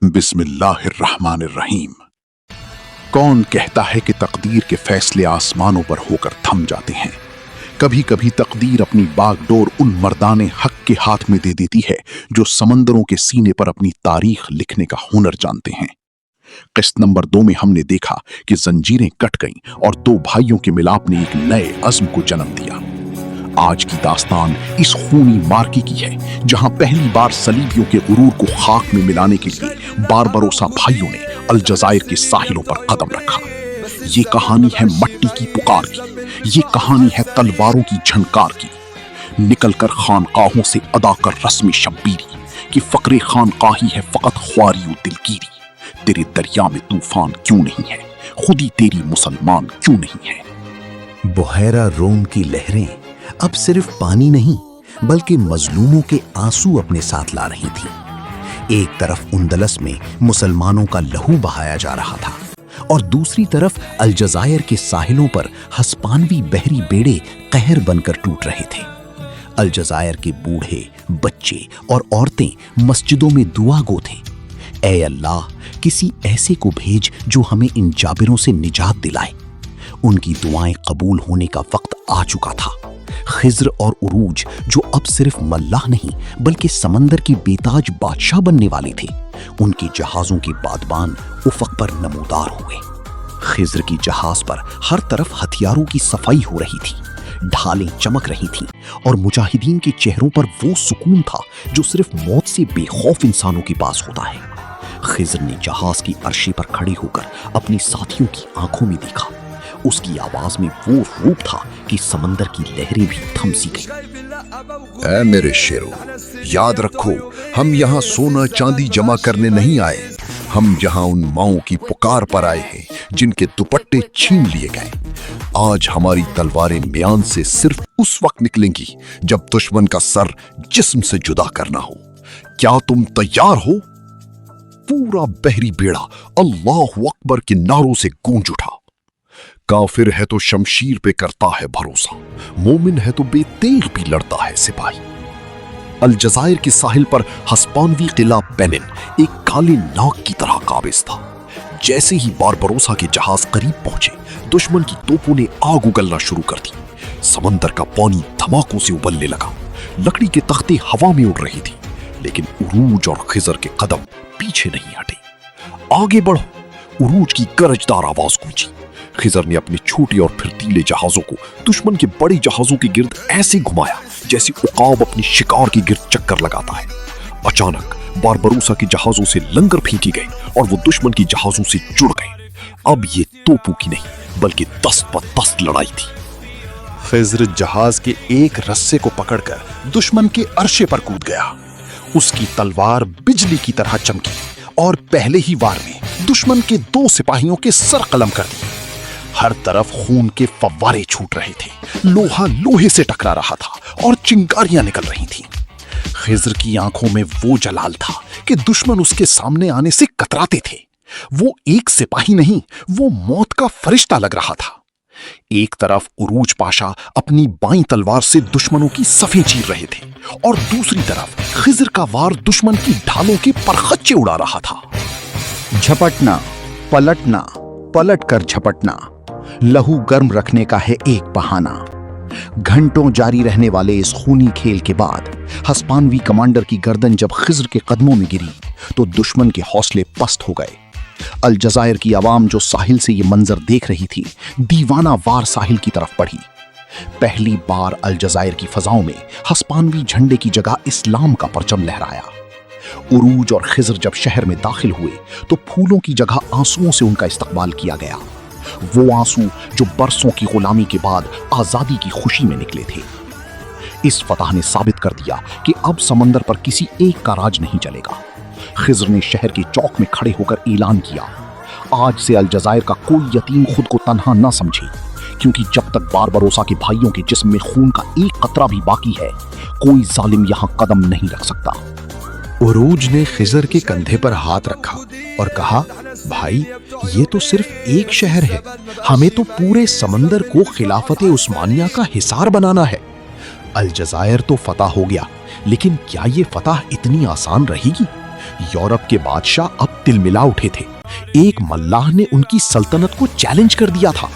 बिस्मिल्लाहिर्रहमानिर्रहीम। कौन कहता है कि तकदीर के फैसले आसमानों पर होकर थम जाते हैं। कभी कभी तकदीर अपनी बागडोर उन मर्दाने हक के हाथ में दे देती है जो समंदरों के सीने पर अपनी तारीख लिखने का हुनर जानते हैं। किस्त नंबर 2 में हमने देखा कि जंजीरें कट गईं और दो भाइयों के मिलाप ने एक नए अज़्म को जन्म दिया। आज की दास्तान इस खूनी मार्के की है जहां पहली बार सलीबियों के गुरूर को खाक में मिलाने के लिए बारबरोसा भाइयों ने अलजजायर के साहिलों पर कदम रखा। ये कहानी है मट्टी की पुकार की, ये कहानी है तलवारों की झनकार की। निकलकर खानकाहों से अदा कर रस्म शब्बीरी कि फक्रे खानकाही है फकत ख्वारी व दिलगीरी। तेरे दरिया में तूफान क्यों नहीं है, खुदी तेरी मुसलमान क्यों नहीं है। बुहैरा रोम की लहरें अब सिर्फ पानी नहीं बल्कि मजलूमों के आंसू अपने साथ ला रही थी। एक तरफ उंदलस में मुसलमानों का लहू बहाया जा रहा था और दूसरी तरफ अलजजायर के साहिलों पर हस्पानवी बहरी बेड़े कहर बनकर टूट रहे थे। अलजजायर के बूढ़े, बच्चे और औरतें मस्जिदों में दुआ गो थे, ऐ अल्लाह किसी ऐसे को भेज जो हमें इन जाबिरों से निजात दिलाए। उनकी दुआएं कबूल होने का वक्त आ चुका था। खिज्र और उरूज जो अब सिर्फ मल्लाह नहीं बल्कि समंदर की बेताज बादशाह बनने वाले थे, उनके जहाजों के बादबान उफक पर नमूदार हुए। खिज्र की जहाज पर हर तरफ हथियारों की सफाई हो रही थी, ढालें चमक रही थीं और मुजाहिदीन के चेहरों पर वो सुकून था जो सिर्फ मौत से बेखौफ इंसानों के पास होता है। खिज्र ने जहाज की अर्शी पर खड़े होकर अपने साथियों की आंखों में देखा। उसकी आवाज में वो रूप था कि समंदर की लहरें भी थम सी गईं। ऐ मेरे शेरों, याद रखो, हम यहाँ सोना चांदी जमा करने नहीं आए। हम यहाँ उन माओं की पुकार पर आए हैं जिनके दुपट्टे छीन लिए गए। आज हमारी तलवारें म्यान से सिर्फ उस वक्त निकलेंगी जब दुश्मन का सर जिस्म से जुदा करना हो। क्या तुम तैयार हो? पूरा बहरी बेड़ा अल्लाहु अकबर के नारों से गूंज उठा। काफिर है तो शमशीर पे करता है भरोसा, मोमिन है तो बेतेग भी लड़ता है सिपाही। अलजजायर के साहिल पर हस्पानवी किला पेनिन एक काले नाग की तरह काबिज था। जैसे ही बारबरोसा के जहाज करीब पहुंचे, दुश्मन की तोपों ने आग उगलना शुरू कर दी। समंदर का पानी धमाकों से उबलने लगा। लकड़ी के तख्ते हवा में उड़ रही थी, लेकिन उरूज और खिजर के कदम पीछे नहीं हटे। आगे बढ़ो, उरूज की गरजदार आवाज गूंजी। खिजर ने अपने छोटे और फिरतीले जहाजों को दुश्मन के बड़े जहाजों के गिर्द ऐसे घुमाया जैसे उकाब अपनी शिकार के गिर्द चक्कर लगाता है। अचानक बारबरोसा के जहाजों से लंगर फेंके गए और वो दुश्मन की जहाजों से जुड़ गए। अब ये तोपों की नहीं बल्कि दस्त पर दस्त लड़ाई थी। खिज्र जहाज के एक रस्से को पकड़कर दुश्मन के अर्शे पर कूद गया। उसकी तलवार बिजली की तरह चमकी और पहले ही वार में दुश्मन के 2 सिपाहियों के सर कलम कर दिए। हर तरफ खून के फव्वारे छूट रहे थे, लोहा लोहे से टकरा रहा था और चिंगारियां निकल रही थीं। खिज्र की आंखों में वो जलाल था कि दुश्मन उसके सामने आने से कतराते थे। वो एक सिपाही नहीं, वो मौत का फरिश्ता लग रहा था। एक तरफ उरूज पाशा अपनी बाईं तलवार से दुश्मनों की सफ़ें चीर रहे थे और दूसरी तरफ खिज्र का वार दुश्मन की ढालों के परखच्चे उड़ा रहा था। झपटना, पलटना, पलट कर झपटना, लहू गर्म रखने का है एक बहाना। घंटों जारी रहने वाले इस खूनी खेल के बाद हस्पानवी कमांडर की गर्दन जब खिज्र के कदमों में गिरी तो दुश्मन के हौसले पस्त हो गए। अलजजायर की आवाम जो साहिल से ये मंजर देख रही थी, दीवाना वार साहिल की तरफ बढ़ी। पहली बार अलजजायर की फजाओं में हस्पानवी झंडे की जगह इस्लाम का परचम लहराया। उरूज और खिज्र जब शहर में दाखिल हुए तो फूलों की जगह आंसुओं से उनका इस्तकबाल किया गया। वो आंसू जो बरसों की गुलामी के बाद आजादी की खुशी में निकले थे। इस फतह ने साबित कर दिया कि अब समंदर पर किसी एक का राज नहीं चलेगा। खिज्र ने शहर के चौक में खड़े होकर ऐलान किया, आज से अलजजायर का कोई यतीम खुद को तन्हा न समझे, क्योंकि जब तक बारबरोसा के भाइयों के जिस्म में खून का एक कतरा भी बाकी है, कोई जालिम यहां कदम नहीं रख सकता। उरूज ने खिज्र के कंधे पर हाथ रखा और कहा, भाई ये तो सिर्फ एक शहर है, हमें तो पूरे समंदर को खिलाफत उस्मानिया का हिसार बनाना है। अलजजायर तो फतह हो गया, लेकिन क्या ये फतह इतनी आसान रहेगी? यूरोप के बादशाह अब तिलमिला उठे थे। एक मल्लाह ने उनकी सल्तनत को चैलेंज कर दिया था।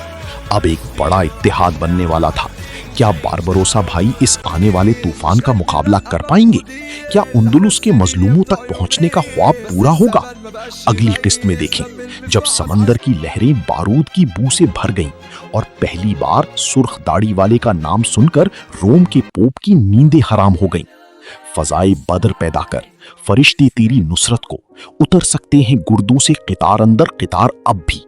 अब एक बड़ा इत्तेहाद बनने वाला था। क्या बारबरोसा भाई इस आने वाले तूफान का मुकाबला कर पाएंगे? क्या उंदुलुस के मजलूमों तक पहुंचने का ख्वाब पूरा होगा? अगली किस्त में देखें, जब समंदर की लहरें बारूद की बू से भर गईं और पहली बार सुर्ख दाढ़ी वाले का नाम सुनकर रोम के पोप की नींदें हराम हो गईं। फजाए बदर पैदा कर फरिश्ते तेरी नुसरत को उतर सकते हैं गुर्दों से कितार अंदर कितार अब भी।